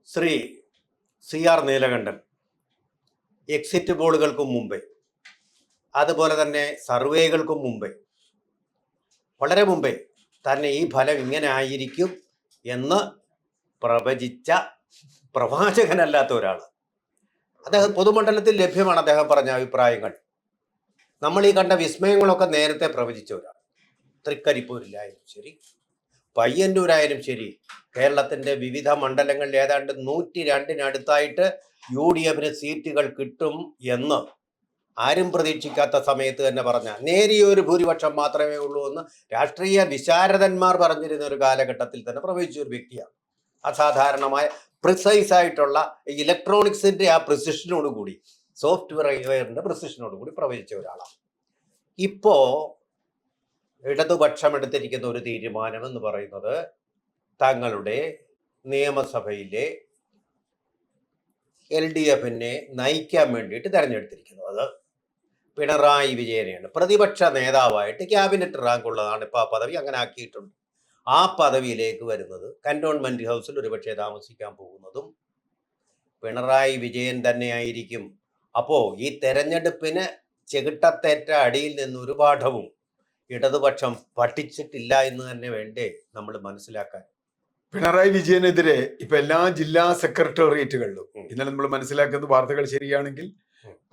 Shri CR Neelakantan exit പോളുകൾക്കും മുമ്പേ, അതുപോലെ തന്നെ സർവേകൾക്കും മുമ്പേ, വളരെ മുമ്പേ തന്നെ ഈ ഫലം ഇങ്ങനെ ആയിരിക്കും എന്ന് പ്രവചിച്ച പ്രവാചകനല്ലാത്ത ഒരാൾ. അദ്ദേഹം പൊതുമണ്ഡലത്തിൽ ലഭ്യമാണ് അദ്ദേഹം പറഞ്ഞ അഭിപ്രായങ്ങൾ. നമ്മൾ ഈ കണ്ട വിസ്മയങ്ങളൊക്കെ നേരത്തെ പ്രവചിച്ച ഒരാൾ. തൃക്കരിപ്പൂരിലായാലും ശരി, പയ്യന്നൂരായാലും ശരി, കേരളത്തിൻ്റെ വിവിധ മണ്ഡലങ്ങളിൽ ഏതാണ്ട് 102-അടുത്തായിട്ട് UDFന് സീറ്റുകൾ കിട്ടും എന്ന് ആരും പ്രതീക്ഷിക്കാത്ത സമയത്ത് തന്നെ പറഞ്ഞ, നേരിയൊരു ഭൂരിപക്ഷം മാത്രമേ ഉള്ളൂ എന്ന് രാഷ്ട്രീയ വിശാരദന്മാർ പറഞ്ഞിരുന്ന ഒരു കാലഘട്ടത്തിൽ തന്നെ പ്രവചിച്ച ഒരു വ്യക്തിയാണ്. അസാധാരണമായ പ്രിസൈസ് ആയിട്ടുള്ള ഇലക്ട്രോണിക്സിൻ്റെ ആ പ്രിസിഷനോടുകൂടി, സോഫ്റ്റ്വെയറിൻ്റെ പ്രിസിഷനോടുകൂടി പ്രവചിച്ച ഒരാളാണ്. ഇപ്പോൾ ഇടതുപക്ഷം എടുത്തിരിക്കുന്ന ഒരു തീരുമാനം എന്ന് പറയുന്നത് തങ്ങളുടെ നിയമസഭയിലെ LDFനെ നയിക്കാൻ വേണ്ടിയിട്ട് തിരഞ്ഞെടുത്തിരിക്കുന്നത് പിണറായി വിജയനെയാണ്. പ്രതിപക്ഷ നേതാവായിട്ട് ക്യാബിനറ്റ് റാങ്ക് ഉള്ളതാണ് ഇപ്പോൾ ആ പദവി, അങ്ങനെ ആക്കിയിട്ടുണ്ട്. ആ പദവിയിലേക്ക് വരുന്നത്, കന്റോൺമെന്റ് ഹൗസിൽ ഒരുപക്ഷെ താമസിക്കാൻ പോകുന്നതും പിണറായി വിജയൻ തന്നെയായിരിക്കും. അപ്പോൾ ഈ തെരഞ്ഞെടുപ്പിന് ചെകിട്ടത്തേറ്റ അടിയിൽ നിന്നൊരു പാഠവും ഇടതുപക്ഷം പഠിച്ചിട്ടില്ല എന്ന് തന്നെ വേണ്ടേ നമ്മൾ മനസ്സിലാക്കാൻ. പിണറായി വിജയനെതിരെ ഇപ്പൊ എല്ലാ ജില്ലാ സെക്രട്ടേറിയറ്റുകളിലും ഇന്നലെ നമ്മൾ മനസ്സിലാക്കുന്ന വാർത്തകൾ ശരിയാണെങ്കിൽ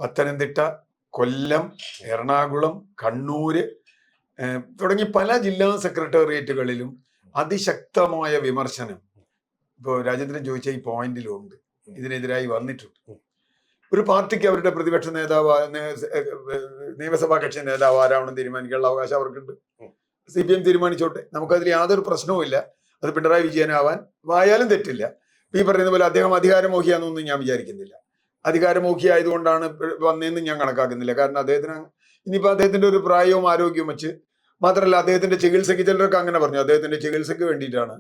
പത്തനംതിട്ട, കൊല്ലം, എറണാകുളം, കണ്ണൂര് തുടങ്ങി പല ജില്ലാ സെക്രട്ടേറിയറ്റുകളിലും അതിശക്തമായ വിമർശനം ഇപ്പോൾ രാജേന്ദ്രൻ ചോദിച്ച ഈ പോയിന്റിലുണ്ട്, ഇതിനെതിരായി വന്നിട്ടുണ്ട്. ഒരു പാർട്ടിക്ക് അവരുടെ പ്രതിപക്ഷ നേതാവ്, നിയമസഭാ കക്ഷി നേതാവ് ആരാവണം തീരുമാനിക്കാനുള്ള അവകാശം അവർക്കുണ്ട്. CPM തീരുമാനിച്ചോട്ടെ, നമുക്കതിൽ യാതൊരു പ്രശ്നവുമില്ല. അത് പിണറായി വിജയനാവാൻ വായാലും തെറ്റില്ല. ഈ പറയുന്ന പോലെ അദ്ദേഹം അധികാരമോഹിയാണെന്നൊന്നും ഞാൻ വിചാരിക്കുന്നില്ല. അധികാരമോഹി ആയതുകൊണ്ടാണ് വന്നതെന്ന് ഞാൻ കണക്കാക്കുന്നില്ല. കാരണം അദ്ദേഹത്തിന് ഇനിയിപ്പോൾ അദ്ദേഹത്തിന്റെ ഒരു പ്രായവും ആരോഗ്യവും വെച്ച്, മാത്രമല്ല അദ്ദേഹത്തിന്റെ ചികിത്സയ്ക്ക്, ചിലരൊക്കെ അങ്ങനെ പറഞ്ഞു അദ്ദേഹത്തിന്റെ ചികിത്സയ്ക്ക് വേണ്ടിയിട്ടാണ്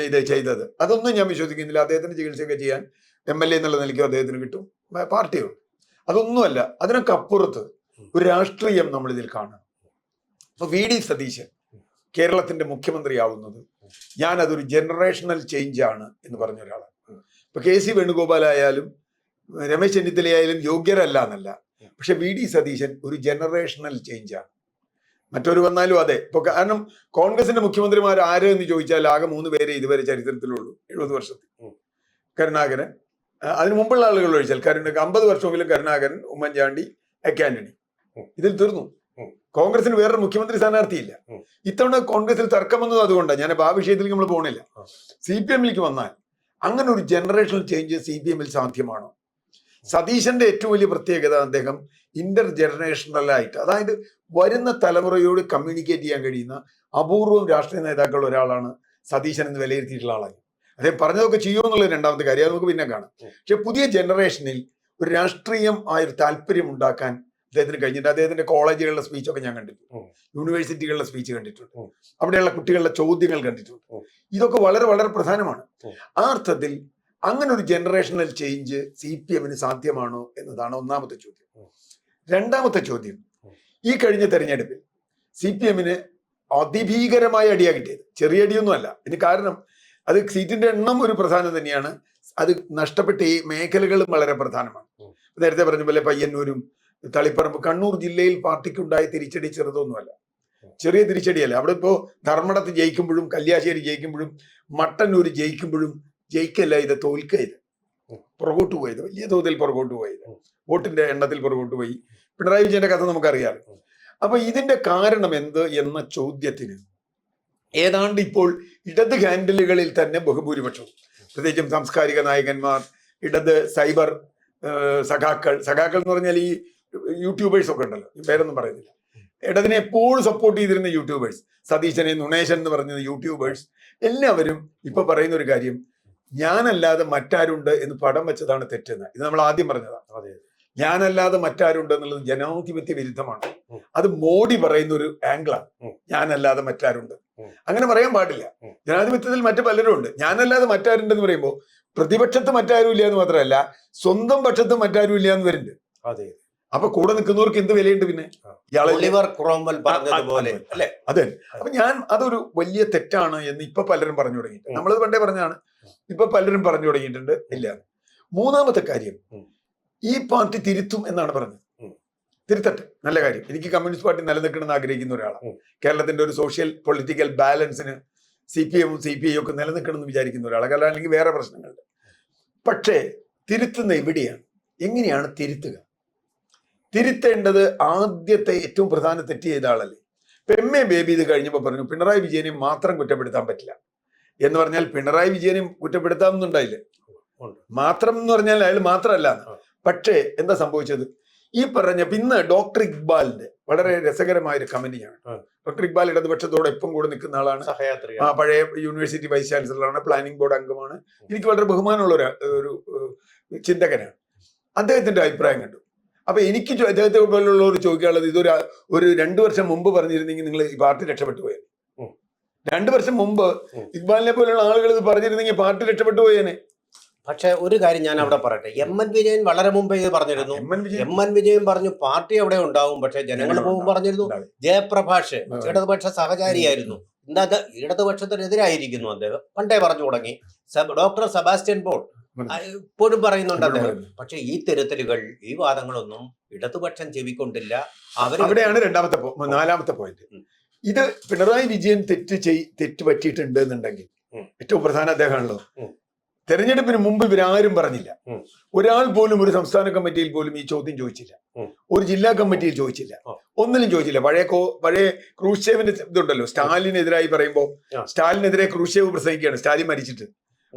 ഇത് ചെയ്തത്. അതൊന്നും ഞാൻ വിശ്വസിക്കുന്നില്ല. അദ്ദേഹത്തിന്റെ ചികിത്സയൊക്കെ ചെയ്യാൻ MLA എന്നുള്ള നിലയ്ക്കും അദ്ദേഹത്തിന് കിട്ടും, പാർട്ടിയുണ്ട്. അതൊന്നുമല്ല, അതിനൊക്കെ അപ്പുറത്ത് ഒരു രാഷ്ട്രീയം നമ്മളിതിൽ കാണണം. അപ്പൊ VD സതീശൻ കേരളത്തിന്റെ മുഖ്യമന്ത്രിയാവുന്നത് ഞാനതൊരു ജനറേഷണൽ ചേഞ്ച് ആണ് എന്ന് പറഞ്ഞ ഒരാളാണ്. ഇപ്പൊ KC വേണുഗോപാൽ ആയാലും രമേശ് ചെന്നിത്തലയായാലും യോഗ്യരല്ല എന്നല്ല, പക്ഷെ VD സതീശൻ ഒരു ജനറേഷണൽ ചേഞ്ച് ആണ്. മറ്റൊരു വന്നാലും അതെ. ഇപ്പൊ കാരണം കോൺഗ്രസിന്റെ മുഖ്യമന്ത്രിമാർ ആര് എന്ന് ചോദിച്ചാൽ ആകെ 3 പേരെ ഇതുവരെ ചരിത്രത്തിലുള്ളൂ 70 വർഷത്തിൽ. കരുണാകരൻ, അതിന് മുമ്പുള്ള ആളുകൾ ഒഴിച്ചാൽ 50 വർഷമെങ്കിലും കരുണാകരൻ, ഉമ്മൻചാണ്ടി, ആന്റണി, ഇതിൽ തീർന്നു. കോൺഗ്രസിന് വേറൊരു മുഖ്യമന്ത്രി സ്ഥാനാർത്ഥിയില്ല. ഇത്തവണ കോൺഗ്രസിൽ തർക്കം വന്നത് അതുകൊണ്ടാണ്. ഞാൻ ആ വിഷയത്തിലേക്ക് നമ്മൾ പോകണില്ല. CPMലേക്ക് വന്നാൽ അങ്ങനെ ഒരു ജനറേഷണൽ ചേഞ്ച് CPMൽ സാധ്യമാണോ? സതീശന്റെ ഏറ്റവും വലിയ പ്രത്യേകത അദ്ദേഹം ഇന്റർ ജനറേഷണലായിട്ട്, അതായത് വരുന്ന തലമുറയോട് കമ്മ്യൂണിക്കേറ്റ് ചെയ്യാൻ കഴിയുന്ന അപൂർവം രാഷ്ട്രീയ നേതാക്കൾ ഒരാളാണ് സതീശൻ എന്ന് വിലയിരുത്തിയിട്ടുള്ള ആളാണ്. അദ്ദേഹം പറഞ്ഞതൊക്കെ ചെയ്യുമെന്നുള്ളത് രണ്ടാമത്തെ കാര്യം, അത് നമുക്ക് പിന്നെ കാണാം. പക്ഷെ പുതിയ ജനറേഷനിൽ ഒരു രാഷ്ട്രീയം ആയൊരു താല്പര്യം ഉണ്ടാക്കാൻ അദ്ദേഹത്തിന് കഴിഞ്ഞിട്ട്, അദ്ദേഹത്തിന്റെ കോളേജുകളിലെ സ്പീച്ചൊക്കെ ഞാൻ കണ്ടിട്ടുണ്ട്, യൂണിവേഴ്സിറ്റികളിലെ സ്പീച്ച് കണ്ടിട്ടുണ്ട്, അവിടെയുള്ള കുട്ടികളുടെ ചോദ്യങ്ങൾ കണ്ടിട്ടുണ്ട്. ഇതൊക്കെ വളരെ വളരെ പ്രധാനമാണ്. ആ അർത്ഥത്തിൽ അങ്ങനെ ഒരു ജനറേഷണൽ ചേഞ്ച് CPMന് സാധ്യമാണോ എന്നതാണ് ഒന്നാമത്തെ ചോദ്യം. രണ്ടാമത്തെ ചോദ്യം, ഈ കഴിഞ്ഞ തെരഞ്ഞെടുപ്പിൽ CPMന് അതിഭീകരമായ അടിയാ കിട്ടിയത്. ചെറിയ അടിയൊന്നും അല്ല. ഇതിന് കാരണം അത് സീറ്റിന്റെ എണ്ണം ഒരു പ്രധാനം തന്നെയാണ്. അത് നഷ്ടപ്പെട്ട ഈ മേഖലകളും വളരെ പ്രധാനമാണ്. നേരത്തെ പറഞ്ഞ പോലെ പയ്യന്നൂരും തളിപ്പറമ്പ്, കണ്ണൂർ ജില്ലയിൽ പാർട്ടിക്കുണ്ടായ തിരിച്ചടി ചെറുതൊന്നുമല്ല, ചെറിയ തിരിച്ചടിയല്ല. അവിടെ ഇപ്പോൾ ധർമ്മടത്ത് ജയിക്കുമ്പോഴും, കല്യാശ്ശേരി ജയിക്കുമ്പോഴും, മട്ടന്നൂര് ജയിക്കുമ്പോഴും ജയിക്കല്ല, ഇത് തോൽക്ക, ഇത് പുറകോട്ട് പോയത്, വലിയ തോതിൽ പുറകോട്ട് പോയത്, വോട്ടിന്റെ എണ്ണത്തിൽ പുറകോട്ട് പോയി. പിണറായി വിജയന്റെ കഥ നമുക്കറിയാം. അപ്പൊ ഇതിന്റെ കാരണം എന്ത് എന്ന ചോദ്യത്തിന് ഏതാണ്ട് ഇപ്പോൾ ഇടത് ഹാൻഡിലുകളിൽ തന്നെ ബഹുഭൂരിപക്ഷം, പ്രത്യേകിച്ചും സാംസ്കാരിക നായകന്മാർ, ഇടത് സൈബർ സഖാക്കൾ എന്ന് പറഞ്ഞാൽ ഈ യൂട്യൂബേഴ്സ് ഒക്കെ ഉണ്ടല്ലോ, പേരൊന്നും പറയുന്നില്ല, ഇടതിനെ എപ്പോഴും സപ്പോർട്ട് ചെയ്തിരുന്ന യൂട്യൂബേഴ്സ്, സതീശനെ നുണേശൻ എന്ന് പറഞ്ഞ യൂട്യൂബേഴ്സ് എല്ലാവരും ഇപ്പൊ പറയുന്ന ഒരു കാര്യം, ഞാനല്ലാതെ മറ്റാരുണ്ട് എന്ന് പടം വെച്ചതാണ് തെറ്റെന്ന്. ഇത് നമ്മൾ ആദ്യം പറഞ്ഞതാണ്. ഞാനല്ലാതെ മറ്റാരുണ്ട് എന്നുള്ളത് ജനാധിപത്യ വിരുദ്ധമാണ്. അത് മോഡി പറയുന്ന ഒരു ആംഗിളാണ്. ഞാനല്ലാതെ മറ്റാരുണ്ട്, അങ്ങനെ പറയാൻ പാടില്ല. ജനാധിപത്യത്തിൽ മറ്റു പലരും ഉണ്ട്. ഞാനല്ലാതെ മറ്റാരുണ്ടെന്ന് പറയുമ്പോൾ പ്രതിപക്ഷത്ത് മറ്റാരും ഇല്ല എന്ന് മാത്രമല്ല, സ്വന്തം പക്ഷത്ത് മറ്റാരും ഇല്ല എന്ന് വരുന്നുണ്ട്. അതെ. അപ്പൊ കൂടെ നിൽക്കുന്നവർക്ക് എന്ത് വിലയുണ്ട് പിന്നെ? അല്ലെ? അതെ. അപ്പൊ അതൊരു വലിയ തെറ്റാണ് എന്ന് ഇപ്പൊ പലരും പറഞ്ഞു തുടങ്ങി. നമ്മളത് പണ്ടേ പറഞ്ഞാണ്. ഇപ്പൊ പലരും പറഞ്ഞു തുടങ്ങിയിട്ടുണ്ട് ഇല്ല. മൂന്നാമത്തെ കാര്യം, ഉം. ഈ പാർട്ടി തിരുത്തും എന്നാണ് പറഞ്ഞത്. തിരുത്തട്ടെ, നല്ല കാര്യം. എനിക്ക് കമ്മ്യൂണിസ്റ്റ് പാർട്ടി നിലനിൽക്കണമെന്ന് ആഗ്രഹിക്കുന്ന ഒരാളാണ്. കേരളത്തിന്റെ ഒരു സോഷ്യൽ പൊളിറ്റിക്കൽ ബാലൻസിന് CPM CPI ഒക്കെ നിലനിൽക്കണമെന്ന് വിചാരിക്കുന്ന ഒരാളാണ്. കാരണം അല്ലെങ്കിൽ വേറെ പ്രശ്നങ്ങളുണ്ട്. പക്ഷേ തിരുത്തുന്ന എവിടെയാണ്, എങ്ങനെയാണ് തിരുത്തുക? തിരുത്തേണ്ടത് ആദ്യത്തെ ഏറ്റവും പ്രധാന തെറ്റ് ചെയ്ത ആളല്ലേ. ഇപ്പൊ MA ബേബി ഇത് കഴിഞ്ഞപ്പോൾ പറഞ്ഞു പിണറായി വിജയനെ മാത്രം കുറ്റപ്പെടുത്താൻ പറ്റില്ല എന്ന് പറഞ്ഞാൽ പിണറായി വിജയനെ കുറ്റപ്പെടുത്താമെന്നുണ്ടായില്ലേ. മാത്രം എന്ന് പറഞ്ഞാൽ അയാൾ മാത്രമല്ല. പക്ഷേ എന്താ സംഭവിച്ചത്? ഈ പറഞ്ഞ പിന്നെ ഡോക്ടർ ഇക്ബാലിന്റെ വളരെ രസകരമായ ഒരു കമന്റിയാണ്. ഡോക്ടർ ഇക്ബാൽ ഇടതുപക്ഷത്തോടൊപ്പം കൂടെ നിൽക്കുന്ന ആളാണ്. പഴയ യൂണിവേഴ്സിറ്റി വൈസ് ചാൻസലറാണ്, പ്ലാനിംഗ് ബോർഡ് അംഗമാണ്. എനിക്ക് വളരെ ബഹുമാനമുള്ള ഒരു ചിന്തകനാണ്. അദ്ദേഹത്തിന്റെ അഭിപ്രായം കണ്ടു. അപ്പൊ എനിക്ക് അദ്ദേഹത്തെ പോലുള്ളവർ ചോദിക്കാനുള്ളത്, ഒരു 2 വർഷം മുമ്പ് പറഞ്ഞിരുന്നെങ്കിൽ നിങ്ങൾ ഈ പാർട്ടി രക്ഷപ്പെട്ടു പോയേനെ. 2 വർഷം മുമ്പ് ഇക്ബാലിനെ പോലുള്ള ആളുകൾ ഇത് പറഞ്ഞിരുന്നെങ്കിൽ പാർട്ടി രക്ഷപ്പെട്ടു പോയേനെ. പക്ഷെ ഒരു കാര്യം ഞാൻ അവിടെ പറയട്ടെ, MN വിജയൻ വളരെ മുമ്പേ ഇത് പറഞ്ഞിരുന്നു. MN വിജയൻ പറഞ്ഞു പാർട്ടി അവിടെ ഉണ്ടാവും, പക്ഷെ ജനങ്ങൾ പോകും പറഞ്ഞിരുന്നു. ജയപ്രഭാഷ് ഇടതുപക്ഷ സഹചാരിയായിരുന്നു, ഇന്നത് ഇടതുപക്ഷത്തിനെതിരായിരിക്കുന്നു അദ്ദേഹം പണ്ടേ പറഞ്ഞു തുടങ്ങി. ഡോക്ടർ സെബാസ്റ്റ്യൻ പോൾ ഇപ്പോഴും പറയുന്നുണ്ട് അദ്ദേഹം. പക്ഷെ ഈ തിരുത്തലുകൾ, ഈ വാദങ്ങളൊന്നും ഇടതുപക്ഷം ചെവിക്കൊണ്ടില്ല. അവിടെയാണ് നാലാമത്തെ പോയിന്റ്. ഇത് പിണറായി വിജയൻ തെറ്റ് പറ്റിയിട്ടുണ്ട് എന്നുണ്ടെങ്കിൽ ഏറ്റവും പ്രധാന അദ്ദേഹമാണല്ലോ. തെരഞ്ഞെടുപ്പിന് മുമ്പ് ഇവരാരും പറഞ്ഞില്ല. ഒരാൾ പോലും ഒരു സംസ്ഥാന കമ്മിറ്റിയിൽ പോലും ഈ ചോദ്യം ചോദിച്ചില്ല, ഒരു ജില്ലാ കമ്മിറ്റിയിൽ ചോദിച്ചില്ല, ഒന്നിലും ചോദിച്ചില്ല. പഴയ ക്രൂഷ്ചേവിന്റെ ഇതുണ്ടല്ലോ, സ്റ്റാലിനെതിരായി പറയുമ്പോൾ സ്റ്റാലിനെതിരെ ക്രൂഷ്ചേവ് പ്രസംഗിക്കുകയാണ്. സ്റ്റാലിൻ മരിച്ചിട്ട്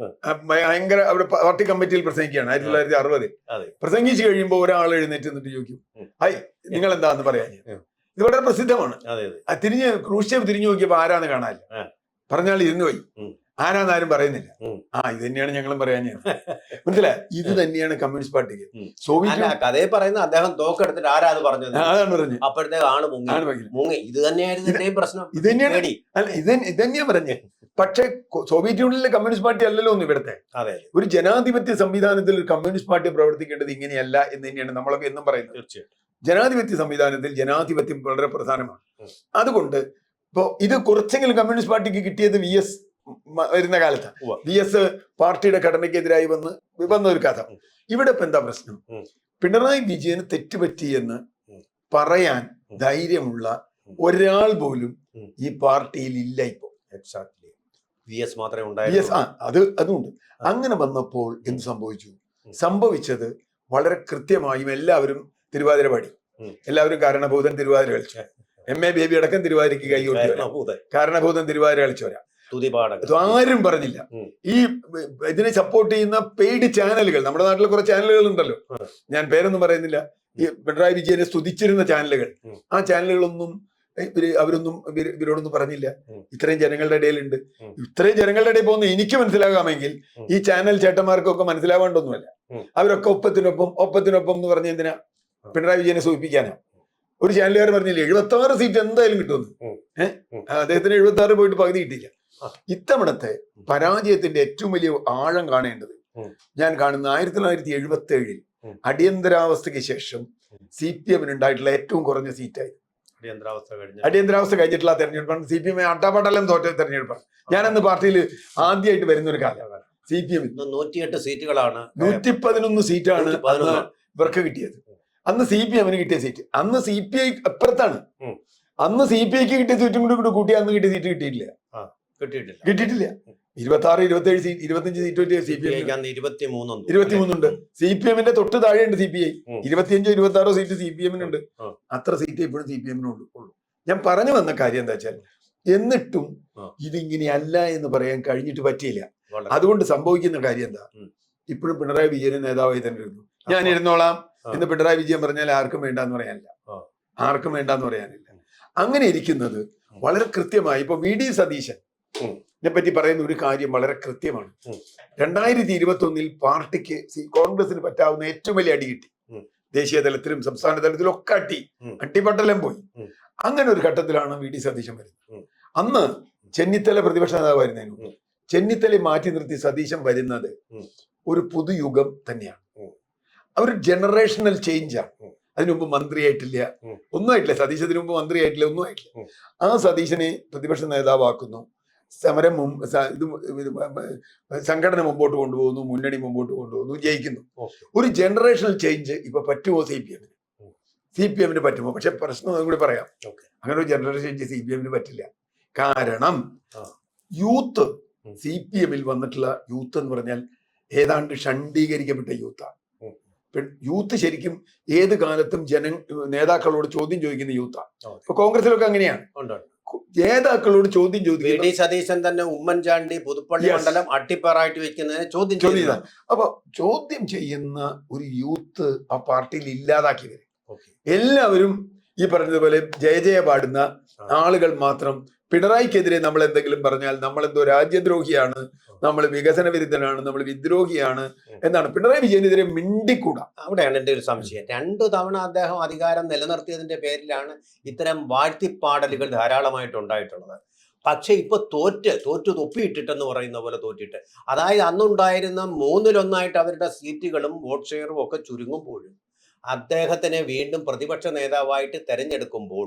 ഭയങ്കര അവിടെ പാർട്ടി കമ്മിറ്റിയിൽ പ്രസംഗിക്കുകയാണ് 1960. പ്രസംഗിച്ചു കഴിയുമ്പോൾ ഒരാൾ എഴുന്നേറ്റ് നിന്നിട്ട് ചോദിക്കും, ഹായ് നിങ്ങൾ എന്താന്ന് പറയാൻ. ഇത് വളരെ പ്രസിദ്ധമാണ്. ക്രൂഷ്ചേവ് തിരിഞ്ഞു നോക്കിയപ്പോ ആരാന്ന് കാണാനില്ല. പറഞ്ഞാൽ ഇരുന്നു പോയി. ആരാന്നാരും പറയുന്നില്ല. ഇത് തന്നെയാണ് ഞങ്ങളും പറയാൻ. മനസ്സിലായി? ഇത് തന്നെയാണ് കമ്മ്യൂണിസ്റ്റ് പാർട്ടിക്ക്. സോവിയറ്റ് കഥയെ പറയുന്ന അദ്ദേഹം തോക്കെടുത്തിട്ട് ആരാത് പറഞ്ഞത്, അതാണ് പറഞ്ഞത്. അപ്പോഴത്തേക്ക് ആണ് മുങ്ങി. ഇത് തന്നെയായിരുന്നു പ്രശ്നം. ഇത് തന്നെയാണ് ഇത് തന്നെയാ പറഞ്ഞത്. പക്ഷേ സോവിയറ്റ് യൂണിയനിലെ കമ്മ്യൂണിസ്റ്റ് പാർട്ടി അല്ലല്ലോ ഒന്ന് ഇവിടുത്തെ. ഒരു ജനാധിപത്യ സംവിധാനത്തിൽ ഒരു കമ്മ്യൂണിസ്റ്റ് പാർട്ടി പ്രവർത്തിക്കേണ്ടത് ഇങ്ങനെയല്ല എന്ന് തന്നെയാണ് നമ്മളൊക്കെ എന്നും പറയുന്നത്. തീർച്ചയായും ജനാധിപത്യ സംവിധാനത്തിൽ ജനാധിപത്യം വളരെ പ്രധാനമാണ്. അതുകൊണ്ട് ഇപ്പോ ഇത് കുറച്ചെങ്കിലും കമ്മ്യൂണിസ്റ്റ് പാർട്ടിക്ക് കിട്ടിയത് VS വരുന്ന കാലത്താണ്. VS പാർട്ടിയുടെ ഘടനയ്ക്കെതിരായി വന്ന ഒരു കഥ. ഇവിടെ ഇപ്പൊ എന്താ പ്രശ്നം? പിണറായി വിജയന് തെറ്റുപറ്റി എന്ന് പറയാൻ ധൈര്യമുള്ള ഒരാൾ പോലും ഈ പാർട്ടിയിൽ ഇല്ല ഇപ്പോ. VS മാത്രമേ ഉണ്ടായിരുന്നു. അതുകൊണ്ട് അങ്ങനെ വന്നപ്പോൾ എന്ത് സംഭവിച്ചത് വളരെ കൃത്യമായും എല്ലാവരും തിരുവാതിര പാടി. എല്ലാവരും കാരണഭൂതൻ തിരുവാതിര കളിച്ചു. MA ബേബി അടക്കം തിരുവാതിരക്ക് കൈകൊട്ടി. കാരണഭൂതൻ തിരുവാതിര കളിച്ചവരാ. ആരും പറഞ്ഞില്ല. ഈ ഇതിനെ സപ്പോർട്ട് ചെയ്യുന്ന പെയ്ഡ് ചാനലുകൾ, നമ്മുടെ നാട്ടിൽ കുറെ ചാനലുകൾ ഉണ്ടല്ലോ, ഞാൻ പേരൊന്നും പറയുന്നില്ല, ഈ പിണറായി വിജയനെ സ്തുതിച്ചിരുന്ന ചാനലുകൾ, ആ ചാനലുകളൊന്നും ഇവരോടൊന്നും പറഞ്ഞില്ല. ഇത്രയും ജനങ്ങളുടെ ഇടയിലുണ്ട്. ഇത്രയും ജനങ്ങളുടെ ഇടയിൽ പോകുന്ന എനിക്ക് മനസ്സിലാകാമെങ്കിൽ ഈ ചാനൽ ചേട്ടന്മാർക്കൊക്കെ മനസ്സിലാവേണ്ടൊന്നുമല്ല. അവരൊക്കെ ഒപ്പത്തിനൊപ്പം എന്ന് പറഞ്ഞ എന്തിനാ? പിണറായി വിജയനെ സൂചിപ്പിക്കാനാ. ഒരു ചാനലുകാർ പറഞ്ഞില്ലേ 76 സീറ്റ് എന്തായാലും കിട്ടുമെന്ന്. അദ്ദേഹത്തിന് 76 പോയിട്ട് പകുതി കിട്ടിയില്ല. ഇത്തവണത്തെ പരാജയത്തിന്റെ ഏറ്റവും വലിയ ആഴം കാണേണ്ടത് ഞാൻ കാണുന്ന 1977 അടിയന്തരാവസ്ഥയ്ക്ക് ശേഷം CPM ഉണ്ടായിട്ടുള്ള ഏറ്റവും കുറഞ്ഞ സീറ്റായി. അടിയന്തരാവസ്ഥ കഴിഞ്ഞിട്ടുള്ള തെരഞ്ഞെടുപ്പാണ്. CPM അട്ടാപ്പാട്ടെല്ലാം തോറ്റ തെരഞ്ഞെടുപ്പാണ്. ഞാനന്ന് പാർട്ടിയിൽ ആദ്യമായിട്ട് വരുന്ന ഒരു കാലമാണ്. CPM 108 സീറ്റുകളാണ്, 111 സീറ്റാണ് ഇവർക്ക് കിട്ടിയത്. അന്ന് CPM-ന് കിട്ടിയ സീറ്റ്, അന്ന് CPI അപ്പുറത്താണ്. അന്ന് CPIക്ക് കിട്ടിയ സീറ്റും കൂടി കൂട്ടി അന്ന് കിട്ടിയ സീറ്റ് കിട്ടിയിട്ടില്ല. 26, 27 സീറ്റ്, 25 സീറ്റ് കിട്ടിയ CPM 23 ഉണ്ട്. CPM-ന്റെ തൊട്ട് താഴെയുണ്ട് CPI. 25, 26 സീറ്റ് CPM-നുണ്ട്. അത്ര സീറ്റ് ഇപ്പോഴും CPM-നുള്ളൂ. ഞാൻ പറഞ്ഞു വന്ന കാര്യം എന്താ വെച്ചാൽ, എന്നിട്ടും ഇതിങ്ങനെയല്ല എന്ന് പറയാൻ കഴിഞ്ഞിട്ട് പറ്റിയില്ല. അതുകൊണ്ട് സംഭവിക്കുന്ന കാര്യം എന്താ? ഇപ്പോഴും പിണറായി വിജയന് നേതാവായി തന്നെ ഇരുന്നു. ഞാൻ ഇരുന്നോളാം എന്ന് പിണറായി വിജയൻ പറഞ്ഞാൽ ആർക്കും വേണ്ടാന്ന് പറയാനില്ല. അങ്ങനെ ഇരിക്കുന്നത് വളരെ കൃത്യമായി. ഇപ്പൊ VD സതീശനെ പറ്റി പറയുന്ന ഒരു കാര്യം വളരെ കൃത്യമാണ്. 2021 പാർട്ടിക്ക് കോൺഗ്രസിന് പറ്റാവുന്ന ഏറ്റവും വലിയ അടി കിട്ടി. ദേശീയ തലത്തിലും സംസ്ഥാന തലത്തിലും ഒക്കെ അട്ടിപ്പട്ടലം പോയി. അങ്ങനെ ഒരു ഘട്ടത്തിലാണ് VD സതീശൻ വരുന്നത്. അന്ന് ചെന്നിത്തല പ്രതിപക്ഷ നേതാവായിരുന്നതിന് ചെന്നിത്തല മാറ്റി നിർത്തി സതീശൻ വരുന്നത് ഒരു പുതുയുഗം തന്നെയാണ്. ഒരു ജനറേഷണൽ ചേഞ്ചാണ്. അതിനുമുമ്പ് മന്ത്രിയായിട്ടില്ല, ഒന്നും ആയിട്ടില്ല. സതീശന് മുമ്പ് മന്ത്രിയായിട്ടില്ല, ഒന്നും ആയിട്ടില്ല. ആ സതീശനെ പ്രതിപക്ഷ നേതാവാക്കുന്നു. സമരം സംഘടന മുമ്പോട്ട് കൊണ്ടുപോകുന്നു, മുന്നണി മുമ്പോട്ട് കൊണ്ടുപോകുന്നു, ജയിക്കുന്നു. ഒരു ജനറേഷണൽ ചേഞ്ച് ഇപ്പൊ പറ്റുമോ സി പി എമ്മിന് പറ്റുമോ? പക്ഷെ പ്രശ്നം കൂടി പറയാം, അങ്ങനെ ഒരു ജനറേഷൻ ചേഞ്ച് സി പി എമ്മിന് പറ്റില്ല. കാരണം യൂത്ത്, സി പി എമ്മിൽ വന്നിട്ടുള്ള യൂത്ത് എന്ന് പറഞ്ഞാൽ ഏതാണ്ട് ഷണ്ഡീകരിക്കപ്പെട്ട യൂത്താണ്. യൂത്ത് ശരിക്കും ഏത് കാലത്തും നേതാക്കളോട് ചോദ്യം ചോദിക്കുന്ന യൂത്താണ്. ഇപ്പൊ കോൺഗ്രസിലൊക്കെ അങ്ങനെയാണ്, നേതാക്കളോട് ചോദ്യം ചോദിക്കുന്നത്. സതീശൻ തന്നെ ഉമ്മൻചാണ്ടി പുതുപ്പള്ളി മണ്ഡലം അട്ടിപ്പാറായിട്ട് വെക്കുന്നതിന് ചോദ്യം ചെയ്യുക. അപ്പൊ ചോദ്യം ചെയ്യുന്ന ഒരു യൂത്ത് ആ പാർട്ടിയിൽ ഇല്ലാതാക്കി വരും. എല്ലാവരും ഈ പറഞ്ഞതുപോലെ ജയ ജയ പാടുന്ന ആളുകൾ മാത്രം. പിണറായിക്കെതിരെ നമ്മൾ എന്തെങ്കിലും പറഞ്ഞാൽ നമ്മൾ എന്തോ രാജ്യദ്രോഹിയാണ്, നമ്മൾ വികസന വിരുദ്ധനാണ്, നമ്മൾ വിദ്രോഹിയാണ് എന്നാണ്. പിണറായി വിജയനെതിരെ മിണ്ടിക്കൂടാ. അവിടെയാണ് എൻ്റെ ഒരു സംശയം. 2 തവണ അദ്ദേഹം അധികാരം നിലനിർത്തിയതിന്റെ പേരിലാണ് ഇത്തരം വാഴ്ത്തിപ്പാടലുകൾ ധാരാളമായിട്ട് ഉണ്ടായിട്ടുള്ളത്. പക്ഷെ ഇപ്പൊ തോറ്റു തൊപ്പിയിട്ടിട്ടെന്ന് പറയുന്ന പോലെ തോറ്റിട്ട്, അതായത് അന്നുണ്ടായിരുന്ന 3-1 അവരുടെ സീറ്റുകളും വോട്ട് ഷെയറും ഒക്കെ ചുരുങ്ങുമ്പോഴും അദ്ദേഹത്തിനെ വീണ്ടും പ്രതിപക്ഷ നേതാവായിട്ട് തെരഞ്ഞെടുക്കുമ്പോൾ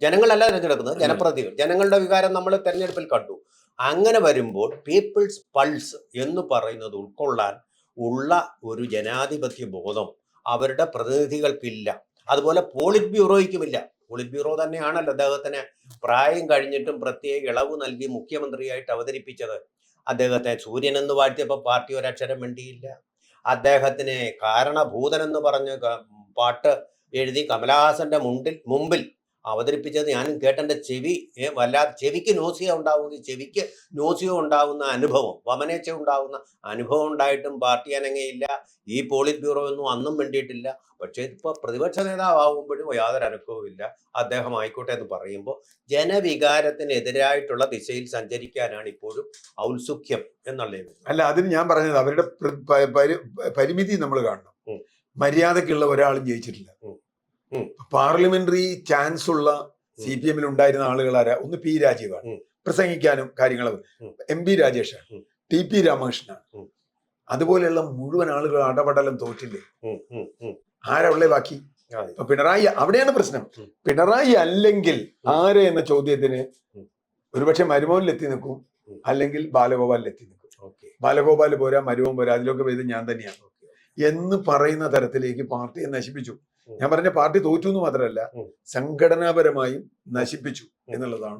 ജനങ്ങളല്ല തെരഞ്ഞെടുക്കുന്നത്, ജനപ്രതിനിധികൾ, ജനങ്ങളുടെ വികാരം നമ്മൾ തെരഞ്ഞെടുപ്പിൽ കണ്ടു. അങ്ങനെ വരുമ്പോൾ പീപ്പിൾസ് പൾസ് എന്ന് പറയുന്നത് ഉൾക്കൊള്ളാൻ ഉള്ള ഒരു ജനാധിപത്യ ബോധം അവരുടെ പ്രതിനിധികൾക്കില്ല. അതുപോലെ പോളിറ്റ് ബ്യൂറോയ്ക്കുമില്ല. പോളിറ്റ് ബ്യൂറോ തന്നെയാണല്ലോ അദ്ദേഹത്തിന് പ്രായം കഴിഞ്ഞിട്ടും പ്രത്യേക ഇളവ് നൽകി മുഖ്യമന്ത്രിയായിട്ട് അവതരിപ്പിച്ചത്. അദ്ദേഹത്തെ സൂര്യൻ എന്ന് വാഴ്ത്തിയപ്പോൾ പാർട്ടി ഒരക്ഷരം വേണ്ടിയില്ല. അദ്ദേഹത്തിനെ കാരണഭൂതനെന്ന് പറഞ്ഞ് പാട്ട് എഴുതി കമലഹാസന്റെ മുമ്പിൽ അവതരിപ്പിച്ചത് ഞാനും കേട്ടെൻ്റെ ചെവിക്ക് നോസിയ ഉണ്ടാവുന്ന അനുഭവം, വമനേച്ച ഉണ്ടാവുന്ന അനുഭവം ഉണ്ടായിട്ടും പാർട്ടി അനങ്ങയില്ല. ഈ പോളിറ്റ് ബ്യൂറോ ഒന്നും അന്നും വേണ്ടിയിട്ടില്ല. പക്ഷേ ഇപ്പോൾ പ്രതിപക്ഷ നേതാവുമ്പോഴും യാതൊരു അനുഭവമില്ല. അദ്ദേഹം ആയിക്കോട്ടെ എന്ന് പറയുമ്പോൾ ജനവികാരത്തിനെതിരായിട്ടുള്ള ദിശയിൽ സഞ്ചരിക്കാനാണ് ഇപ്പോഴും ഔത്സുക്യം എന്നുള്ളത്. അല്ല, അതിന് ഞാൻ പറഞ്ഞത് അവരുടെ പരിമിതി നമ്മൾ കാണണം. മര്യാദക്കുള്ള ഒരാളും ജയിച്ചിട്ടില്ല. പാർലമെന്ററി ചാൻസ് ഉള്ള സി പി എമ്മിൽ ഉണ്ടായിരുന്ന ആളുകൾ ആരാ? ഒന്ന് പി രാജീവാണ്, പ്രസംഗിക്കാനും കാര്യങ്ങളും. എം പി രാജേഷാണ്, ടി പി രാമകൃഷ്ണനാണ്. അതുപോലെയുള്ള മുഴുവൻ ആളുകൾ അടപടലം തോറ്റില്ലേ? ആരാ ഉള്ളേ ബാക്കി? ഇപ്പൊ പിണറായി, അവിടെയാണ് പ്രശ്നം. പിണറായി അല്ലെങ്കിൽ ആര് എന്ന ചോദ്യത്തിന് ഒരുപക്ഷെ മരുമോനിൽ എത്തി നിൽക്കും, അല്ലെങ്കിൽ ബാലഗോപാലിൽ എത്തി നിൽക്കും. ബാലഗോപാൽ പോരാ, മരുമോൻ പോരാ, അതിലൊക്കെ വേദം ഞാൻ തന്നെയാണ് എന്ന് പറയുന്ന തരത്തിലേക്ക് പാർട്ടിയെ നശിപ്പിച്ചു. ഞാൻ പറഞ്ഞ പാർട്ടി തോറ്റു എന്ന് മാത്രമല്ല, സംഘടനാപരമായും നശിപ്പിച്ചു എന്നുള്ളതാണ്.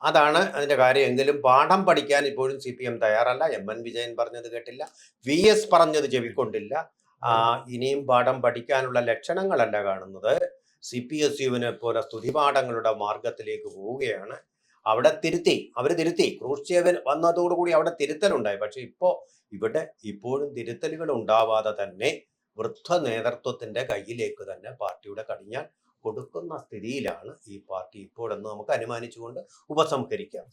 അതാണ് അതിന്റെ കാര്യം. എങ്കിലും പാഠം പഠിക്കാൻ ഇപ്പോഴും CPM തയ്യാറല്ല. MN വിജയൻ പറഞ്ഞത് കേട്ടില്ല, VS പറഞ്ഞത് ചെവിക്കൊണ്ടില്ല. ഇനിയും പാഠം പഠിക്കാനുള്ള ലക്ഷണങ്ങളല്ല കാണുന്നത്. CPSUവിനെ പോലെ സ്തുതിപാഠങ്ങളുടെ മാർഗത്തിലേക്ക് പോവുകയാണ്. അവിടെ അവർ തിരുത്തി. ക്രൂഷ്ചേവൻ വന്നതോടുകൂടി അവിടെ തിരുത്തലുണ്ടായി. പക്ഷെ ഇവിടെ ഇപ്പോഴും തിരുത്തലുകൾ ഉണ്ടാവാതെ തന്നെ വൃദ്ധ നേതൃത്വത്തിന്റെ കയ്യിലേക്ക് തന്നെ പാർട്ടിയുടെ കടിഞ്ഞാൻ കൊടുക്കുന്ന സ്ഥിതിയിലാണ് ഈ പാർട്ടി ഇപ്പോഴെന്ന് നമുക്ക് അനുമാനിച്ചുകൊണ്ട് ഉപസംഹരിക്കാം.